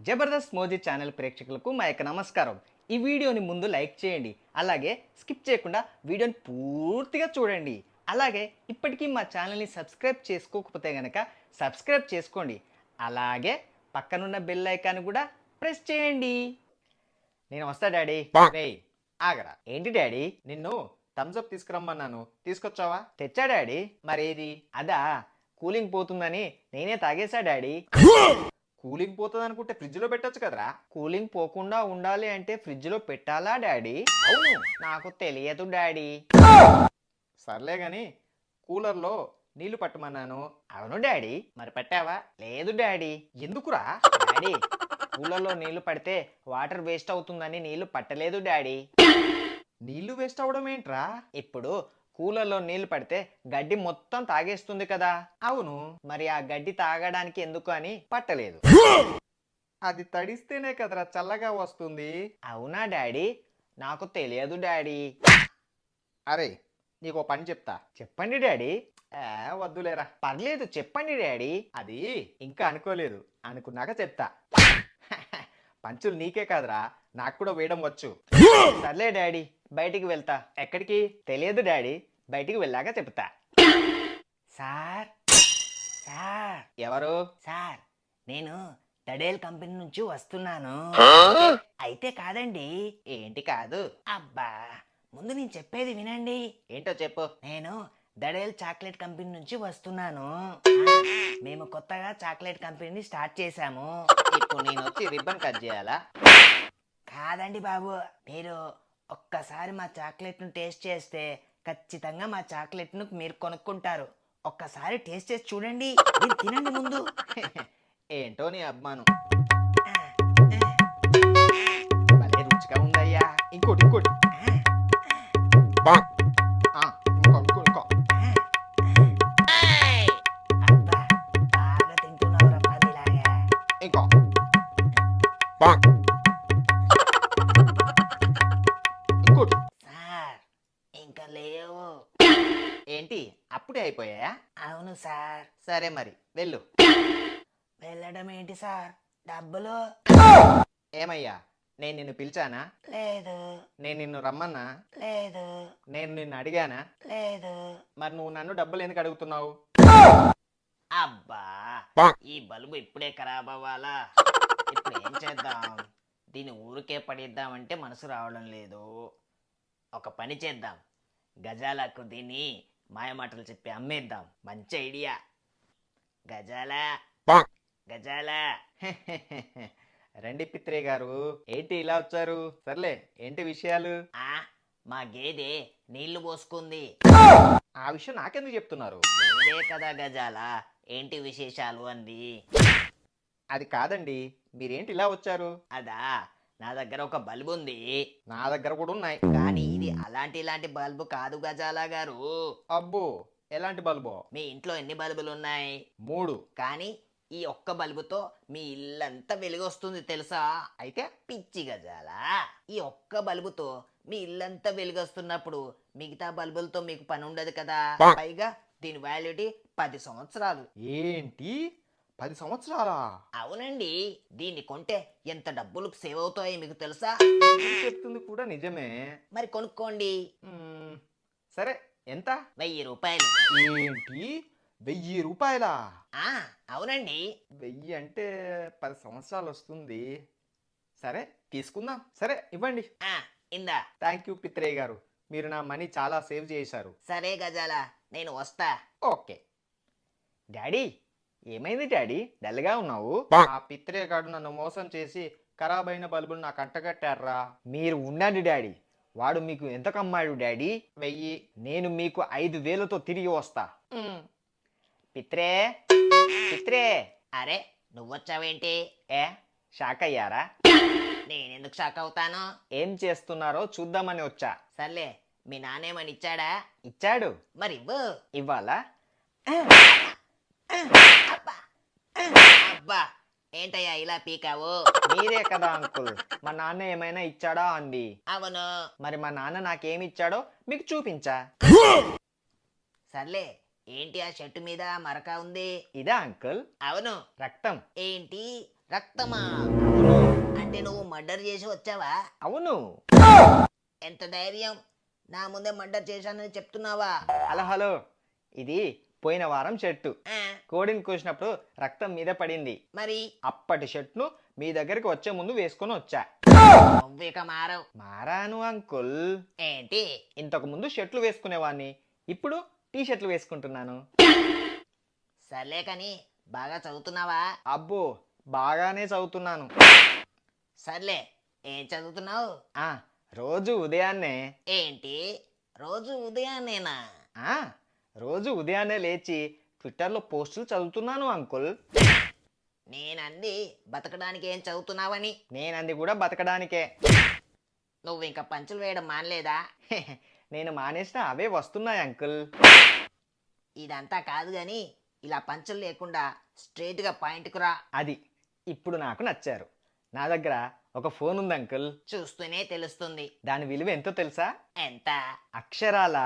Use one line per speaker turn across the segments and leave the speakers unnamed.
Jabardasth మోజీ channel ప్రేక్షకులకు మా యొక్క నమస్కారం. ఈ వీడియోని ముందు లైక్ చేయండి, అలాగే స్కిప్ చేయకుండా వీడియోని పూర్తిగా చూడండి. అలాగే ఇప్పటికీ మా ఛానల్ని సబ్స్క్రైబ్ చేసుకోకపోతే కనుక సబ్స్క్రైబ్ చేసుకోండి. అలాగే పక్కనున్న బెల్ ఐకాన్ కూడా ప్రెస్ చేయండి. నేను వస్తా డాడీ. రేయ్ ఆగరా. ఏంటి డాడీ? నిన్ను థమ్స్అప్ తీసుకురమ్మన్నాను, తీసుకొచ్చావా? తెచ్చా డాడీ. మరేది? అదా, కూలింగ్ పోతుందని నేనే తాగేశా డాడీ. కూలింగ్ పోతుంది అనుకుంటే ఫ్రిడ్జ్లో పెట్టొచ్చు కదరా. కూలింగ్ పోకుండా ఉండాలి అంటే ఫ్రిడ్జ్లో పెట్టాలా డాడీ? అవును, నాకు తెలియదు డాడీ. సర్లే గాని కూలర్లో నీళ్లు పట్టమన్నాను. అవును డాడీ. మరి పట్టావా? లేదు డాడీ. ఎందుకురా? డాడీ, కూలర్లో నీళ్లు పడితే వాటర్ వేస్ట్ అవుతుందని నీళ్లు పట్టలేదు డాడీ. నీళ్లు వేస్ట్ అవడం ఏంట్రా? ఇప్పుడు కూలర్లో నీళ్లు పడితే గడ్డి మొత్తం తాగేస్తుంది కదా. అవును, మరి ఆ గడ్డి తాగడానికి ఎందుకు అని పట్టలేదు. అది తడిస్తేనే కదరా చల్లగా వస్తుంది. అవునా డాడీ? నాకు తెలియదు డాడీ. అరే, నీకు పని చెప్తా. చెప్పండి డాడీ. వద్దులేరా. పర్లేదు చెప్పండి డాడీ. అది ఇంకా అనుకోలేదు, అనుకున్నాక చెప్తా. పంచులు నీకే కాదురా, నాకు కూడా వేయడం వచ్చు. సర్లే డాడీ, బయటికి వెళ్తా. ఎక్కడికి? తెలియదు డాడీ, బయటికి వెళ్ళాక చెప్తా. Sir sir. ఎవరు? సార్, నేను దడేల్ కంపెనీ నుంచి వస్తున్నాను. అయితే కాదండి. ఏంటి కాదు? అబ్బా, ముందు నేను చెప్పేది వినండి. ఏంటో చెప్పు. నేను దడేల్ చాక్లెట్ కంపెనీ నుంచి వస్తున్నాను. మేము కొత్తగా చాక్లెట్ కంపెనీని స్టార్ట్ చేశాము. ఇప్పుడు నేను వచ్చి రిబ్బన్ కట్ చేయాలా? కాదండి బాబు, మీరు ఒక్కసారి మా చాక్లెట్ను టేస్ట్ చేస్తే ఖచ్చితంగా మా చాక్లెట్ను మీరు కొనుక్కుంటారు. ఒక్కసారి టేస్ట్ చేసి చూడండి, మీరు తినండి ముందు. ఏంటో నీ అభిమానం. భలే రుచిగా ఉందయ్యా. ఇంకోటి ఇంకోటి. అబ్బా, బాగా తింటున్నావురా పందిలాగా. ఇంకో. ఇంకోటి. సార్, ఇంకా లేవు. ఏంటి, అప్పుడే అయిపోయాయా? అవును సార్. సరే మరి వెళ్ళు. వెళ్ళడం ఏంటి సార్? డబ్బులు? ఏమయ్యా, నేను నిన్ను పిలిచానా? లేదు. నేను నిన్ను రమ్మన్నా? లేదు. నేను నిన్ను అడిగానా? లేదు. మరి నువ్వు నన్ను డబ్బులు ఎందుకు అడుగుతున్నావు? అబ్బా, ఈ బల్బు ఇప్పుడే ఖరాబ్ అవ్వాలా? ఇప్పుడు ఏం చేద్దాం? దీన్ని ఊరికే పడేద్దామంటే మనసు రావడం లేదు. ఒక పని చేద్దాం, గజాలకు దీన్ని మాయమాటలు చెప్పి అమ్మేద్దాం. మంచి ఐడియా. గజాల గజాల. రండి పిత్రే గారు. ఏంటి ఇలా వచ్చారు? సర్లే, ఏంటి విషయాలు? మా గేదె నీళ్లు పోసుకుంది. ఆ విషయం నాకెందుకు చెప్తున్నారు? ఇదే కదా గజాల, ఏంటి విశేషాలు అంది. అది కాదండి, మీరేంటి ఇలా వచ్చారు? అదా, నా దగ్గర ఒక బల్బు ఉంది. నా దగ్గర కూడా ఉన్నాయి, కానీ ఇది ఇలాంటి బల్బు కాదు గజాల గారు. అబ్బో, ఎలాంటి బల్బు? మీ ఇంట్లో ఎన్ని బల్బులు ఉన్నాయి? 3. కానీ ఈ ఒక్క బల్బుతో మీ ఇల్లంతా వెలుగొస్తుంది తెలుసా? అయితే పిచ్చి గజాల, ఈ ఒక్క బల్బుతో మీ ఇల్లంతా వెలుగొస్తున్నప్పుడు మిగతా బల్బులతో మీకు పని ఉండదు కదా. పైగా దీని వ్యాలిడిటీ 10 సంవత్సరాలు. ఏంటి, 10 సంవత్సరాలా? అవునండి. దీన్ని కొంటే ఎంత డబ్బులు సేవ్ అవుతాయో మీకు తెలుసా? చెప్తుంది కూడా నిజమే. మరి కొనుక్కోండి. సరే, ఎంత? 1000 రూపాయలు. ఏంటి, 1000 రూపాయలా? అవునండి. 1000 అంటే 10 సంవత్సరాలు వస్తుంది. సరే, తీసుకుందాం. సరే, ఇవ్వండి. ఇందా. థ్యాంక్ యూ పిత్రయ్య గారు, మీరు నా మనీ చాలా సేవ్ చేశారు. సరే గజాల, నేను వస్తా. ఓకే. డాడీ, ఏమైంది డాడీ, డల్గా ఉన్నావు? ఆ పిత్రే గాడు నన్ను మోసం చేసి ఖరాబ్ అయిన బల్బులు నాకు అంటగట్టారా. మీరు ఉండండి డాడీ, వాడు మీకు ఎంత కమ్మాడు డాడీ? 1000. నేను మీకు 5000తో తిరిగి వస్తా. పిత్రే పిత్రే. అరే, నువ్వొచ్చావేంటి? షాక్ అయ్యారా? నేనెందుకు షాక్ అవుతాను? ఏం చేస్తున్నారో చూద్దామని వచ్చా. సర్లే, మీ నానేమని ఇచ్చాడా? ఇచ్చాడు. మరి ఇవ్వు. ఇవ్వాలా? అబ్బా, ఏంటయ్యా ఇలా పీకావు? మీరే కదా అంకుల్, మా నాన్న ఏమైనా ఇచ్చాడా అంది. అవును. మరి మా నాన్న నాకేమి ఇచ్చాడో మీకు చూపించా. సర్లే, ఏంటి ఆ షర్టు మీద మరక ఉంది? ఇదా అంకుల్? అవును, రక్తం. ఏంటి, రక్తమా? అవును
మర్డర్ చేసి వచ్చావా?
అవును.
ఎంత ధైర్యం! నా ముందే మర్డర్ చేశానని చెప్తున్నావా?
హలో హలో, ఇది పోయిన వారం షర్టు.
ఆ,
కోడిని కోసినప్పుడు రక్తం మీద పడింది.
మరి
అప్పటి షర్ట్ను మీ దగ్గరికి వచ్చే ముందు వేసుకొని వచ్చా.
నువ్విక మారవు.
మారాను అంకుల్.
ఏంటి?
ఇంతకు ముందు షర్ట్లు వేసుకునేవాడిని, ఇప్పుడు టీ షర్ట్లు వేసుకుంటున్నాను.
సర్లే కానీ బాగా చదువుతున్నావా?
అబ్బో, బాగానే చదువుతున్నాను.
సర్లే, ఏం చదువుతున్నావు?
ఆ రోజు ఉదయాన్నే
ఏంటి, రోజు ఉదయాన్నేనా?
ఆ రోజు ఉదయాన్నే లేచి ట్విట్టర్లో పోస్టులు చదువుతున్నాను అంకుల్.
నేనంది బతకడానికి ఏం చదువుతున్నావని.
నేనంది కూడా బతకడానికే.
నువ్వు ఇంకా పంచులు వేయడం మానలేదా?
నేను మానేసిన అవే వస్తున్నాయి అంకుల్.
ఇదంతా కాదు గాని ఇలా పంచులు లేకుండా స్ట్రైట్గా పాయింట్కు రా.
అది ఇప్పుడు నాకు నచ్చారు. నా దగ్గర ఒక ఫోన్ ఉంది అంకుల్.
చూస్తూనే తెలుస్తుంది.
దాని విలువ ఎంతో తెలుసా?
ఎంత?
అక్షరాల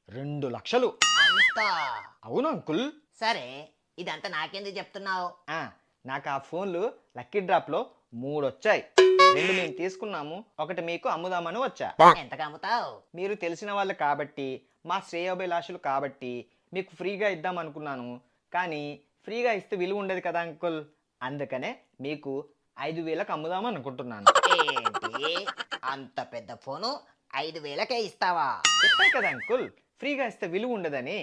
2 లక్షలు.
అంతా?
అవును అంకుల్.
సరే, ఇదంతా నాకెందుకు చెప్తున్నావు?
నాకు ఆ ఫోన్లు లక్కీ డ్రాప్లో 3 వచ్చాయి. 2 మేము తీసుకున్నాము, ఒకటి మీకు అమ్ముదామని వచ్చా.
ఎంతకు అమ్ముతావు?
మీరు తెలిసిన వాళ్ళు కాబట్టి, మా శ్రేయోభిలాషులు కాబట్టి మీకు ఫ్రీగా ఇద్దాం అనుకున్నాను. కానీ ఫ్రీగా ఇస్తే విలువ ఉండదు కదా అంకుల్. అందుకనే మీకు 5,000కి అమ్ముదాం అనుకుంటున్నాను.
ఏంటి, అంత పెద్ద ఫోను 5,000కే ఇస్తావా?
చెప్పాయి కదా అంకుల్, ఫ్రీగా ఇస్తే విలువ ఉండదని.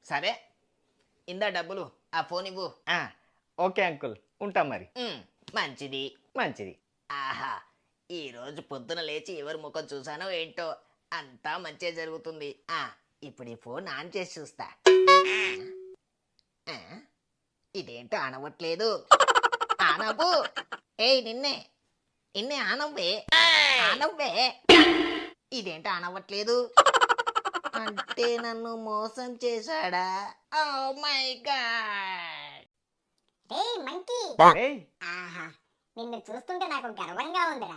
సరే, ఇందా డబ్బులు, ఆ ఫోన్ ఇవ్వు.
ఓకే అంకుల్, ఉంటాం మరి.
మంచిది.
మంచిది.
ఆహా, ఈ రోజు పొద్దున లేచి ఎవరి ముఖం చూసానో ఏంటో, అంతా మంచిగా జరుగుతుంది. ఇప్పుడు ఈ ఫోన్ ఆన్ చేసి చూస్తా. ఆ, ఇదేంటో అనవట్లేదు. ఆనవ్వు. ఏయ్ నిన్నే ఆనవ్వే. ఆనవ్వే. ఇదేంటో అనవట్లేదు. అంటే నన్ను మోసం చేశాడా? Oh my God!
రేయ్ మంకీ,
ఏయ్,
ఆహా, నిన్ను చూస్తుంటే నాకు గర్వంగా ఉందిరా.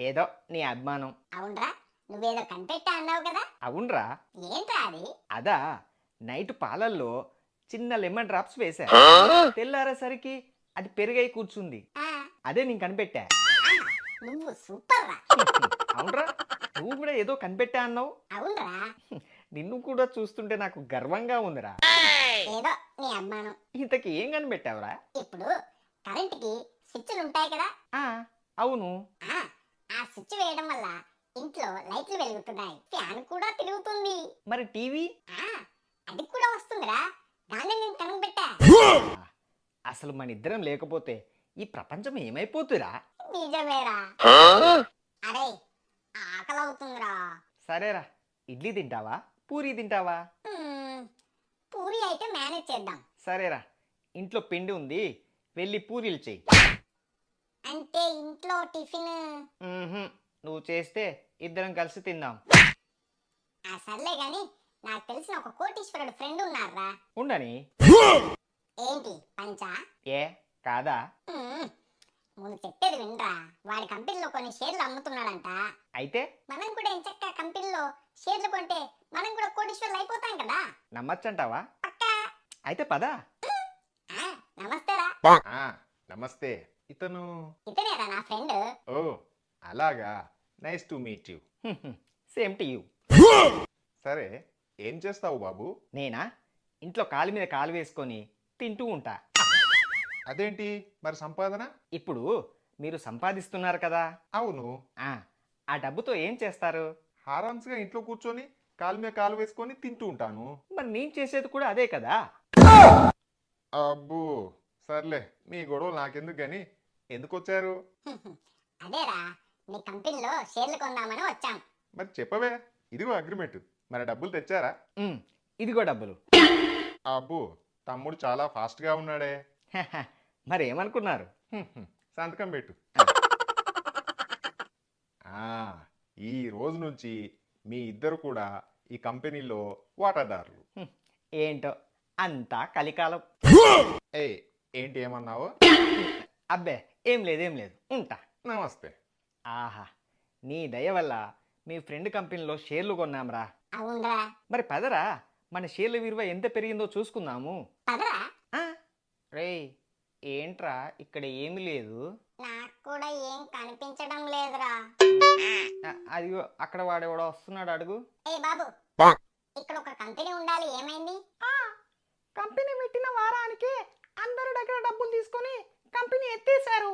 ఏదో నీ అభిమానం.
అవునరా, నువ్వేదో కనిపెట్టా అన్నావు కదా,
అవునరా.
ఏంట్రా అది?
అదా, నైట్ పాలల్లో చిన్న లెమన్ డ్రాప్స్ వేశా. తెల్లారేసరికి అది పెరుగై కూర్చుంది.
ఆ,
అదే నేను కనిపెట్టా.
నువ్వు సూపర్ రా.
అవునరా, నువ్వు కూడా ఏదో కనిపెట్టా అన్నావు.
అవునరా,
నిన్ను కూడా చూస్తుంటే నాకు గర్వంగా ఉందిరా.
ఏదో నీ అభిమానం.
ఇంతకి ఏం కనిపెట్టావురా?
ఇప్పుడు కరెంట్కి స్విచ్లు ఉంటాయి కదా,
అవును.
ఆ ఆ స్విచ్ వేయడం వల్ల ఇంట్లో లైట్లు వెలుగుతున్నాయి, ఫ్యాన్ కూడా తిరుగుతుంది.
మరి టీవీ?
అది కూడా వస్తుందిరా, దాన్ని నేను కనిపెట్టా.
అసలు మన ఇద్దరం లేకపోతే ఈ ప్రపంచం ఏమైపోతుందిరా?
నిజమేరా. అరే, ఆకలి అవుతుందిరా.
సరేరా, ఇడ్లీ తింటావా, పూరీ తింటావా?
పూరి అయితే మేనేజ్ చేద్దాం.
సరేరా, ఇంట్లో పిండి ఉంది, వెళ్ళి పూరీలు చెయ్యి.
అంటే ఇంట్లో టిఫిన్?
నువ్వు చేస్తే ఇద్దరం కలిసి తిందాం.
సర్లే గాని, నాకు తెలిసిన ఒక కోటీశ్వరుడు ఫ్రెండ్ ఉన్నారా.
ఉండని.
ఏంటి పంచా?
ఏ కాదా?
ముందు చెప్పేది వినరా, వాడి కంపెనీలో కొన్ని షేర్లు అమ్ముతున్నాడంట.
అయితే
మనం కూడా ఎంచక్క కంపెనీలో షేర్లు కొంటే మనం కూడా కోటీశ్వరులు అయిపోతాం కదా.
నమ్మచ్చంటావా?
పక్కా.
అయితే పదా.
నమస్తేరా.
నమస్తే.
ఇతనేరా నా ఫ్రెండ్.
ఓ అలాగా, nice to meet you.
Same to you.
సరే, ఏం చేస్తావు బాబు?
నేనా, ఇంట్లో కాలు మీద కాలు వేసుకొని తింటూ ఉంటా.
అదేంటి మరి సంపాదన?
ఇప్పుడు మీరు సంపాదిస్తున్నారు కదా.
అవును.
ఆ డబ్బుతో ఏం చేస్తారు?
హారాన్స్గా ఇంట్లో కూర్చొని కాలు మీద కాలు వేసుకొని తింటూ ఉంటాను.
మరి నేను చేసేది కూడా అదే కదా.
అబ్బో, సర్లే, మీ గొడవలు నాకెందుకు గాని ఎందుకు వచ్చారు?
అదేరా, నీ కంపెనీలో షేర్లు కొందామని వచ్చాం.
మరి చెప్పవే, ఇదిగో అగ్రిమెంట్. మరి డబ్బులు తెచ్చారా?
ఇదిగో డబ్బులు.
అబ్బో, తమ్ముడు చాలా ఫాస్ట్గా ఉన్నాడే.
మరి ఏమనుకున్నారు?
సంతకం పెట్టు. ఈ రోజు నుంచి మీ ఇద్దరు కూడా ఈ కంపెనీలో వాటాదారులు.
ఏంటో అంతా కలికాలం.
ఏంటి ఏమన్నావు?
అబ్బే, ఏం లేదు ఉంటా.
నమస్తే.
ఆహా, నీ దయ వల్ల మీ ఫ్రెండ్ కంపెనీలో షేర్లు కొన్నాంరా.
అవునరా.
మరి పదరా, మన షేర్ల విలువ ఎంత పెరిగిందో చూసుకుందాము.
పదరా.
రేయ్, ఏంట్రా ఇక్కడ ఏమి లేదు?
నాకు కూడా ఏం కనిపించడం లేదురా.
అదిగో అక్కడ వాడెవడో వస్తున్నాడు, అడుగు.
ఏ బాబు, ఇక్కడ ఒక కంపెనీ ఉండాలి, ఏమైంది?
కంపెనీ పెట్టిన వారానికి అందరి దగ్గర డబ్బులు తీసుకొని కంపెనీ ఎత్తేసారు.